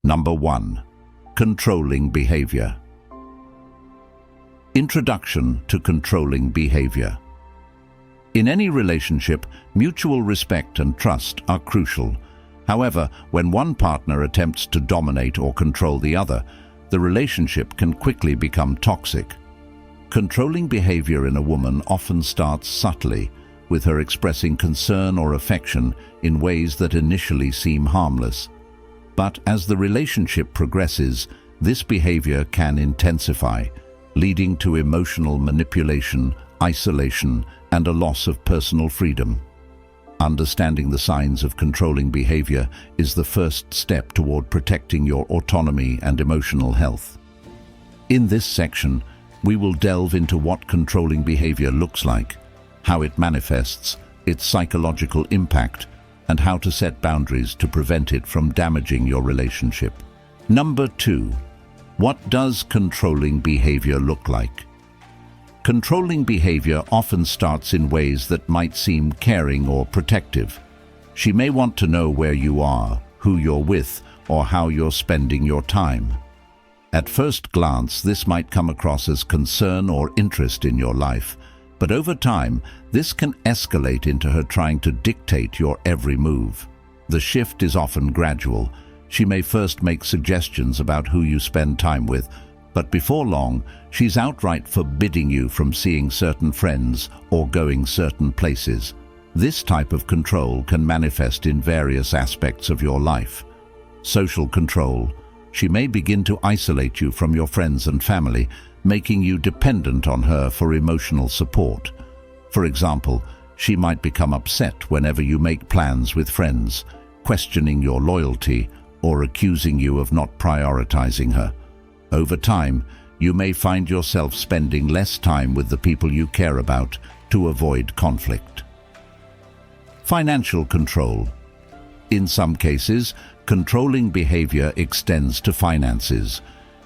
Number 1. Controlling behavior. Introduction to controlling behavior. In any relationship, mutual respect and trust are crucial. However, when one partner attempts to dominate or control the other, the relationship can quickly become toxic. Controlling behavior in a woman often starts subtly, with her expressing concern or affection in ways that initially seem harmless. But as the relationship progresses, this behavior can intensify, leading to emotional manipulation, isolation, and a loss of personal freedom. Understanding the signs of controlling behavior is the first step toward protecting your autonomy and emotional health. In this section, we will delve into what controlling behavior looks like, how it manifests, its psychological impact, and how to set boundaries to prevent it from damaging your relationship. Number 2. What does controlling behavior look like? Controlling behavior often starts in ways that might seem caring or protective. She may want to know where you are, who you're with, or how you're spending your time. At first glance, this might come across as concern or interest in your life, but over time, this can escalate into her trying to dictate your every move. The shift is often gradual. She may first make suggestions about who you spend time with, but before long, she's outright forbidding you from seeing certain friends or going certain places. This type of control can manifest in various aspects of your life. Social control. She may begin to isolate you from your friends and family, making you dependent on her for emotional support. For example, she might become upset whenever you make plans with friends, questioning your loyalty or accusing you of not prioritizing her. Over time, you may find yourself spending less time with the people you care about to avoid conflict. Financial control. In some cases, controlling behavior extends to finances.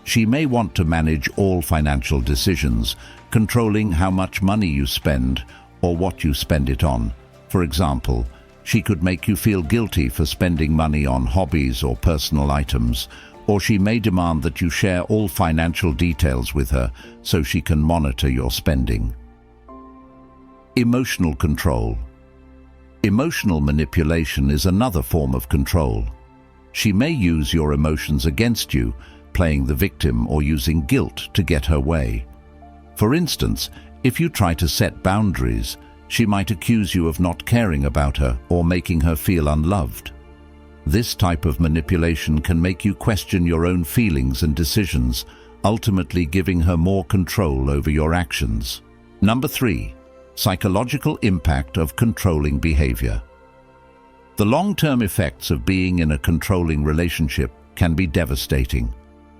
She may want to manage all financial decisions, controlling how much money you spend or what you spend it on. For example, she could make you feel guilty for spending money on hobbies or personal items, or she may demand that you share all financial details with her so she can monitor your spending. Emotional control. Emotional manipulation is another form of control. She may use your emotions against you, playing the victim or using guilt to get her way. For instance, if you try to set boundaries, she might accuse you of not caring about her or making her feel unloved. This type of manipulation can make you question your own feelings and decisions, ultimately giving her more control over your actions. Number 3. Psychological impact of controlling behavior. The long-term effects of being in a controlling relationship can be devastating.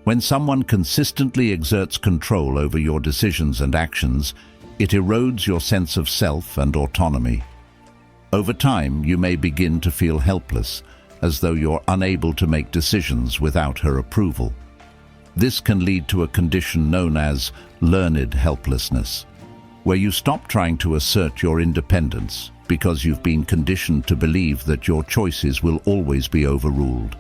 When someone consistently exerts control over your decisions and actions, it erodes your sense of self and autonomy. Over time, you may begin to feel helpless, as though you're unable to make decisions without her approval. This can lead to a condition known as learned helplessness, where you stop trying to assert your independence because you've been conditioned to believe that your choices will always be overruled.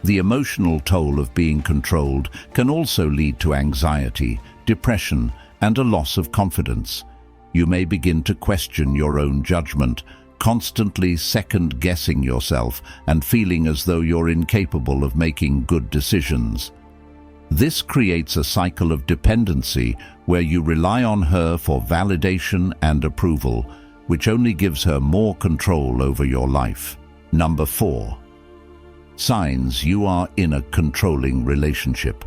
The emotional toll of being controlled can also lead to anxiety, depression, and a loss of confidence. You may begin to question your own judgment, constantly second-guessing yourself and feeling as though you're incapable of making good decisions. This creates a cycle of dependency where you rely on her for validation and approval, which only gives her more control over your life. Number 4. Signs you are in a controlling relationship.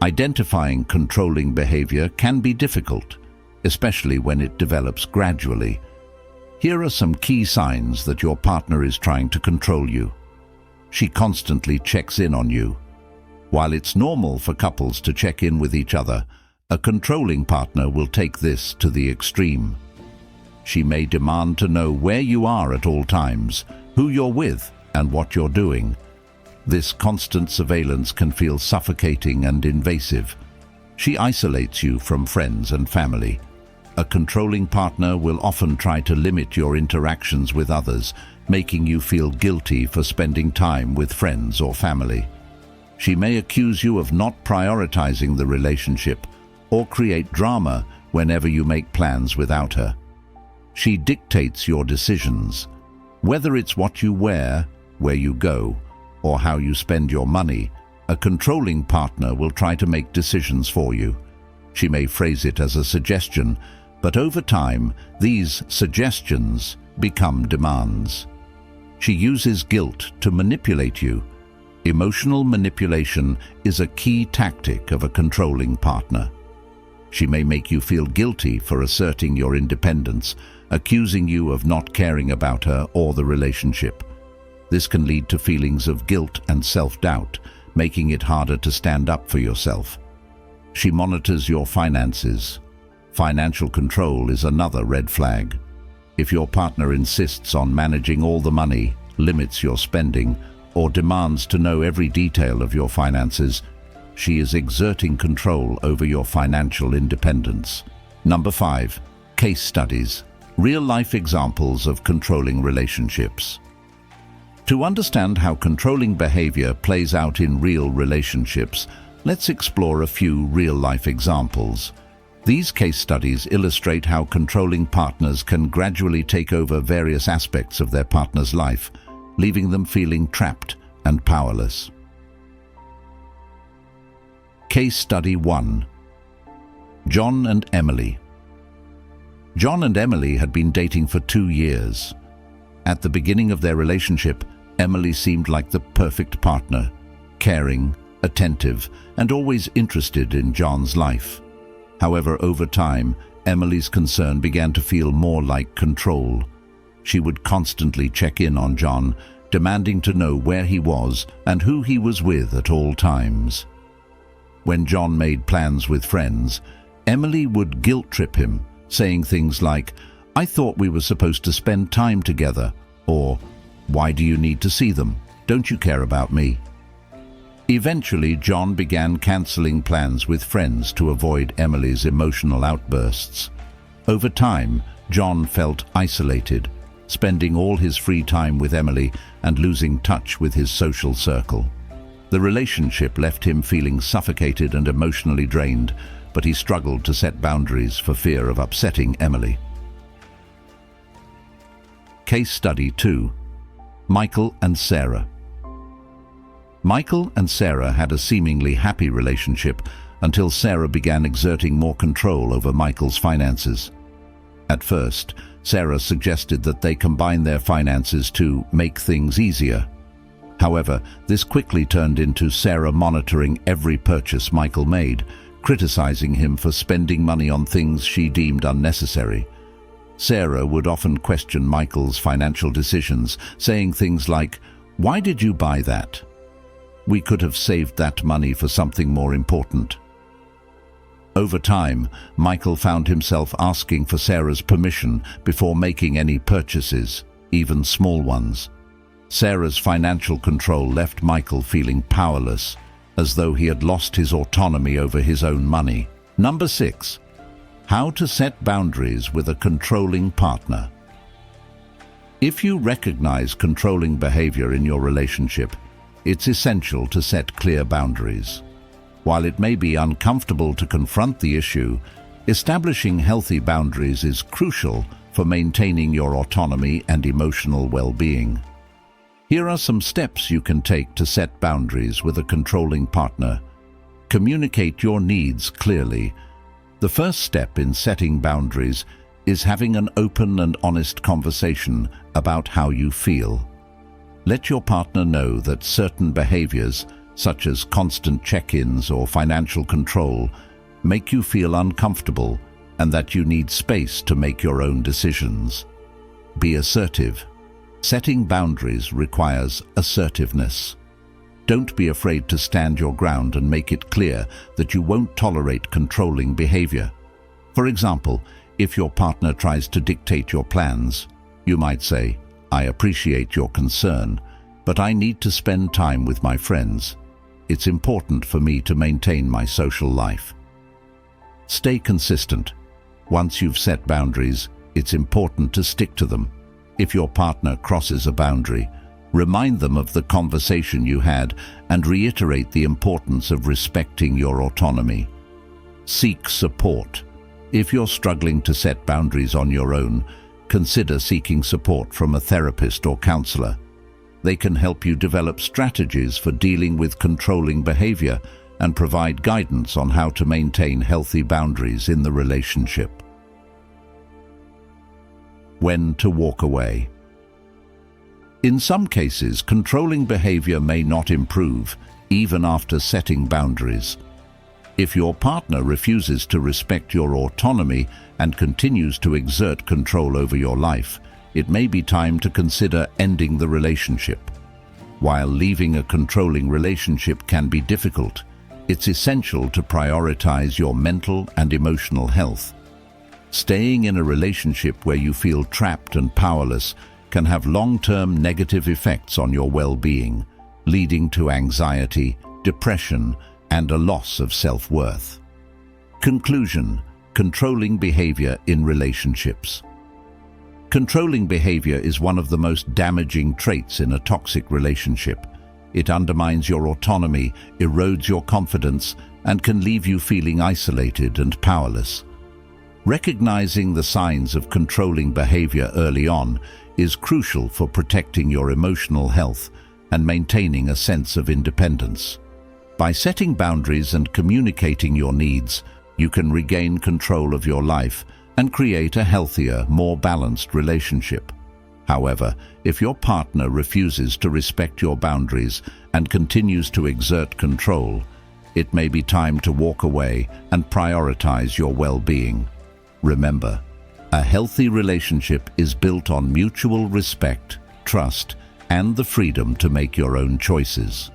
Identifying controlling behavior can be difficult, especially when it develops gradually. Here are some key signs that your partner is trying to control you. She constantly checks in on you. While it's normal for couples to check in with each other, a controlling partner will take this to the extreme. She may demand to know where you are at all times, who you're with, and what you're doing. This constant surveillance can feel suffocating and invasive. She isolates you from friends and family. A controlling partner will often try to limit your interactions with others, making you feel guilty for spending time with friends or family. She may accuse you of not prioritizing the relationship or create drama whenever you make plans without her. She dictates your decisions. Whether it's what you wear, where you go, or how you spend your money, a controlling partner will try to make decisions for you. She may phrase it as a suggestion, but over time, these suggestions become demands. She uses guilt to manipulate you. Emotional manipulation is a key tactic of a controlling partner. She may make you feel guilty for asserting your independence, accusing you of not caring about her or the relationship. This can lead to feelings of guilt and self-doubt, making it harder to stand up for yourself. She monitors your finances. Financial control is another red flag. If your partner insists on managing all the money, limits your spending, or demands to know every detail of your finances, she is exerting control over your financial independence. Number 5. Case studies. Real-life examples of controlling relationships. To understand how controlling behavior plays out in real relationships, let's explore a few real-life examples. These case studies illustrate how controlling partners can gradually take over various aspects of their partner's life, leaving them feeling trapped and powerless. Case Study 1. John and Emily. John and Emily had been dating for 2 years. At the beginning of their relationship, Emily seemed like the perfect partner, caring, attentive, and always interested in John's life. However, over time, Emily's concern began to feel more like control. She would constantly check in on John, demanding to know where he was and who he was with at all times. When John made plans with friends, Emily would guilt-trip him, saying things like, "I thought we were supposed to spend time together," or "Why do you need to see them? Don't you care about me?" Eventually, John began canceling plans with friends to avoid Emily's emotional outbursts. Over time, John felt isolated, spending all his free time with Emily and losing touch with his social circle. The relationship left him feeling suffocated and emotionally drained, but he struggled to set boundaries for fear of upsetting Emily. Case Study 2. Michael and Sarah. Michael and Sarah had a seemingly happy relationship until Sarah began exerting more control over Michael's finances. At first, Sarah suggested that they combine their finances to make things easier. However, this quickly turned into Sarah monitoring every purchase Michael made, criticizing him for spending money on things she deemed unnecessary. Sarah would often question Michael's financial decisions, saying things like, "Why did you buy that? We could have saved that money for something more important." Over time, Michael found himself asking for Sarah's permission before making any purchases, even small ones. Sarah's financial control left Michael feeling powerless, as though he had lost his autonomy over his own money. Number 6. How to set boundaries with a controlling partner. If you recognize controlling behavior in your relationship, it's essential to set clear boundaries. While it may be uncomfortable to confront the issue, establishing healthy boundaries is crucial for maintaining your autonomy and emotional well-being. Here are some steps you can take to set boundaries with a controlling partner. Communicate your needs clearly. The first step in setting boundaries is having an open and honest conversation about how you feel. Let your partner know that certain behaviors, such as constant check-ins or financial control, make you feel uncomfortable and that you need space to make your own decisions. Be assertive. Setting boundaries requires assertiveness. Don't be afraid to stand your ground and make it clear that you won't tolerate controlling behavior. For example, if your partner tries to dictate your plans, you might say, "I appreciate your concern, but I need to spend time with my friends. It's important for me to maintain my social life." Stay consistent. Once you've set boundaries, it's important to stick to them. If your partner crosses a boundary, remind them of the conversation you had and reiterate the importance of respecting your autonomy. Seek support. If you're struggling to set boundaries on your own, consider seeking support from a therapist or counselor. They can help you develop strategies for dealing with controlling behavior and provide guidance on how to maintain healthy boundaries in the relationship. When to walk away. In some cases, controlling behavior may not improve, even after setting boundaries. If your partner refuses to respect your autonomy and continues to exert control over your life, it may be time to consider ending the relationship. While leaving a controlling relationship can be difficult, it's essential to prioritize your mental and emotional health. Staying in a relationship where you feel trapped and powerless can have long-term negative effects on your well-being, leading to anxiety, depression, and a loss of self-worth. Conclusion: controlling behavior in relationships. Controlling behavior is one of the most damaging traits in a toxic relationship. It undermines your autonomy, erodes your confidence, and can leave you feeling isolated and powerless. Recognizing the signs of controlling behavior early on is crucial for protecting your emotional health and maintaining a sense of independence. By setting boundaries and communicating your needs, you can regain control of your life and create a healthier, more balanced relationship. However, if your partner refuses to respect your boundaries and continues to exert control, it may be time to walk away and prioritize your well-being. Remember, a healthy relationship is built on mutual respect, trust, and the freedom to make your own choices.